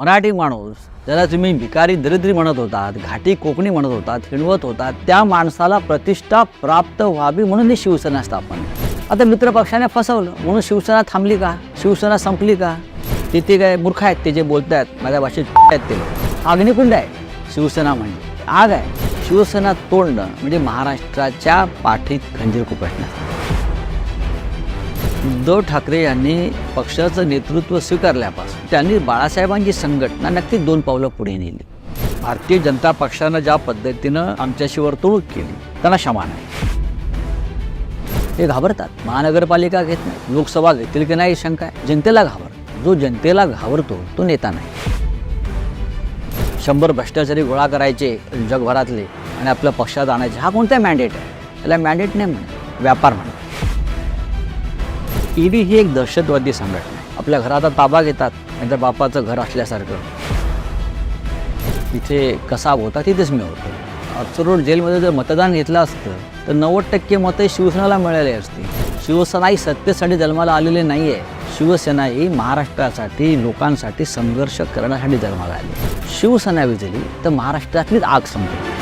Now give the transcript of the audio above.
मराठी माणूस ज्याला तुम्ही भिकारी दरिद्री म्हणत होतात, घाटी कोकणी म्हणत होतात, हिणवत होतात, त्या माणसाला प्रतिष्ठा प्राप्त व्हावी म्हणून ही शिवसेना स्थापन. आता मित्रपक्षाने फसवलं म्हणून शिवसेना थांबली का? शिवसेना संपली का? तिथे काय मूर्ख आहेत ते जे बोलत आहेत, माझ्या भाषेत आहेत ते. अग्निकुंड आहे शिवसेना, म्हणजे आग आहे. शिवसेना तोडणं म्हणजे महाराष्ट्राच्या पाठीत खंजीर खुपसणं. उद्धव ठाकरे यांनी पक्षाचं नेतृत्व स्वीकारल्यापासून त्यांनी बाळासाहेबांची संघटना नक्की 2 पावलं पुढे नेली. भारतीय जनता पक्षानं ज्या पद्धतीनं आमच्याशी वर्तणूक केली त्यांना क्षमा नाही. ते घाबरतात. महानगरपालिका घेत नाही, लोकसभा घेतील की नाही शंका आहे. जनतेला घाबरत. जो जनतेला घाबरतो तो नेता नाही. 100 भ्रष्टाचारी गोळा करायचे जगभरातले आणि आपल्या पक्षात आणायचे, हा कोणता मॅन्डेट आहे? त्याला मॅन्डेट नाही म्हणत, व्यापार म्हणत. ईडी ही एक दहशतवादी संघटना आहे. आपल्या घराचा ताबा घेतात, नंतर बापाचं घर असल्यासारखं. तिथे कसाब होता तिथेच मी होतो. अक्सरोड जेलमध्ये जर मतदान घेतलं असतं तर 90% मतं शिवसेनेला मिळाली असती. शिवसेना ही सत्तेसाठी जन्माला आलेली नाही आहे. शिवसेना ही महाराष्ट्रासाठी, लोकांसाठी संघर्ष करण्यासाठी जन्माला आली. शिवसेना विजली तर महाराष्ट्रातलीच आग संपली.